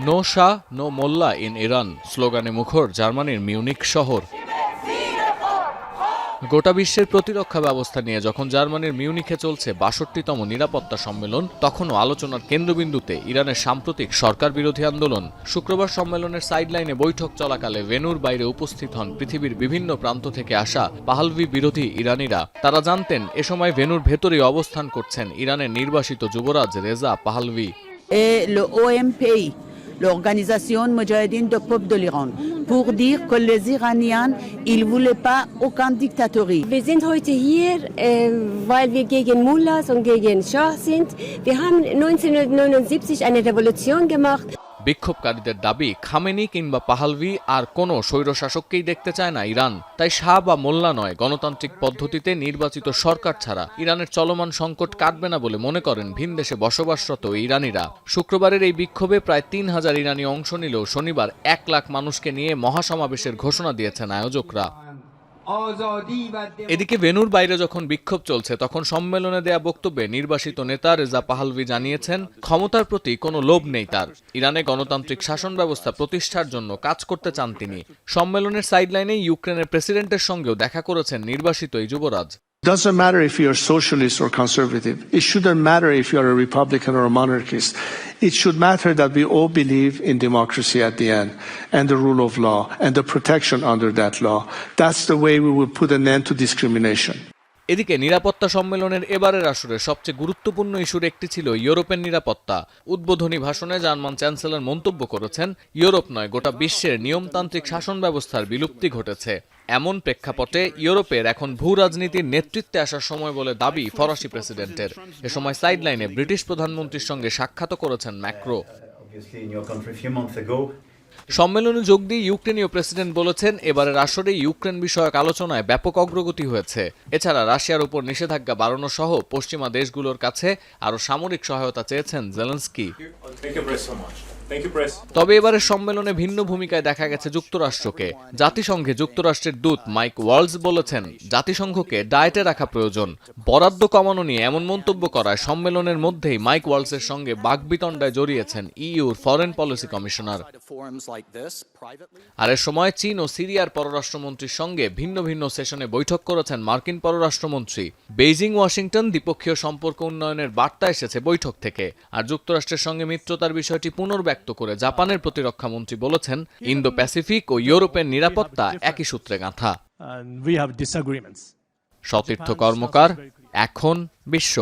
No Shah no mullah in Iran স্লোগানে মুখর জার্মানির মিউনিক শহর। গোটা বিশ্বের প্রতিরক্ষা ব্যবস্থা নিয়ে যখন জার্মানির মিউনিখে চলছে ৬২তম নিরাপত্তা সম্মেলন, তখনও আলোচনার কেন্দ্রবিন্দুতে ইরানের সাম্প্রতিক সরকার বিরোধী আন্দোলন। শুক্রবার সম্মেলনের সাইডলাইনে বৈঠক চলাকালে ভেন্যুর বাইরে উপস্থিত হন পৃথিবীর বিভিন্ন প্রান্ত থেকে আসা পাহলভি বিরোধী ইরানিরা। তারা জানতেন এ সময় ভেন্যুর ভেতরেই অবস্থান করছেন ইরানের নির্বাসিত যুবরাজ Reza পাহলভি। L'Organisation Moudjahidine du Peuple de l'Iran, pour dire que les Iraniens, ils ne voulaient pas aucune dictature. Wir sind heute hier, weil wir gegen Mullahs und gegen Schah sind. Wir haben 1979 eine Revolution gemacht. বিক্ষোভকারীদের দাবি, Khamenei কিংবা পাহলভি আর কোনো স্বৈরশাসককেই দেখতে চায় না Iran. তাই শাহ বা মোল্লা নয়, গণতান্ত্রিক পদ্ধতিতে নির্বাচিত সরকার ছাড়া ইরানের চলমান সংকট কাটবে না বলে মনে করেন ভিনদেশে বসবাসরত ইরানিরা। শুক্রবারের এই বিক্ষোভে প্রায় ৩,০০০ ইরানি অংশ নিলেও শনিবার ১ লাখ মানুষকে নিয়ে মহাসমাবেশের ঘোষণা দিয়েছেন আয়োজকরা। এদিকে ভেন্যুর বাইরে যখন বিক্ষোভ চলছে, তখন সম্মেলনে দেয়া বক্তব্যে নির্বাসিত নেতা রেজা পাহলভি জানিয়েছেন ক্ষমতার প্রতি কোনো লোভ নেই তার। ইরানে গণতান্ত্রিক শাসন ব্যবস্থা প্রতিষ্ঠার জন্য কাজ করতে চান তিনি। সম্মেলনের সাইডলাইনে ইউক্রেনের প্রেসিডেন্টের সঙ্গেও দেখা করেছেন নির্বাসিত এই যুবরাজ। It doesn't matter if you're socialist or conservative. It shouldn't matter if you're a Republican or a monarchist. It should matter that we all believe in democracy at the end and the rule of law and the protection under that law. That's the way we will put an end to discrimination. এদিকে নিরাপত্তা সম্মেলনের এবারের আসরে সবচেয়ে গুরুত্বপূর্ণ ইস্যুর একটি ছিল ইউরোপের নিরাপত্তা। উদ্বোধনী ভাষণে জার্মান চ্যান্সেলর মন্তব্য করেছেন, ইউরোপ নয় গোটা বিশ্বের নিয়মতান্ত্রিক শাসন ব্যবস্থার বিলুপ্তি ঘটেছে। এমন প্রেক্ষাপটে ইউরোপের এখন ভূ রাজনীতির নেতৃত্বে আসার সময় বলে দাবি ফরাসি প্রেসিডেন্টের। এ সময় সাইডলাইনে ব্রিটিশ প্রধানমন্ত্রীর সঙ্গে সাক্ষাৎও করেছেন ম্যাক্রো। সম্মেলনে যোগ দিয়ে ইউক্রেনীয় প্রেসিডেন্ট বলেছেন, এবারের আসরে ইউক্রেন বিষয়ক আলোচনায় ব্যাপক অগ্রগতি হয়েছে। এছাড়া রাশিয়ার উপর নিষেধাজ্ঞা বাড়ানো সহ পশ্চিমা দেশগুলোর কাছে আরও সামরিক সহায়তা চেয়েছেন জেলেনস্কি। তবে এবারের সম্মেলনে ভিন্ন ভূমিকায় দেখা গেছে যুক্তরাষ্ট্রকে। জাতিসংঘে যুক্তরাষ্ট্রের দূত মাইক ওয়ালস বলেছেন, জাতিসংঘকে ডায়েটে রাখা প্রয়োজন। বরাদ্দ কমানো নিয়ে এমন মন্তব্য করায় সম্মেলনের মধ্যেই মাইক ওয়ালসের সঙ্গে বাকবিতণ্ডায় জড়িয়েছেন ইইউর ফরেন পলিসি কমিশনার। আর এ সময় চীন ও সিরিয়ার পররাষ্ট্রমন্ত্রীর সঙ্গে ভিন্ন ভিন্ন সেশনে বৈঠক করেছেন মার্কিন পররাষ্ট্রমন্ত্রী। বেইজিং ওয়াশিংটন দ্বিপক্ষীয় সম্পর্ক উন্নয়নের বার্তা এসেছে বৈঠক থেকে। আর যুক্তরাষ্ট্রের সঙ্গে মিত্রতার বিষয়টি পুনর্ব্যক্ত করে জাপানের প্রতিরক্ষা মন্ত্রী বলেছেন, ইন্দো প্যাসিফিক ও ইউরোপের নিরাপত্তা একই সূত্রে গাঁথা। সতীর্থ কর্মকার, এখন বিশ্ব।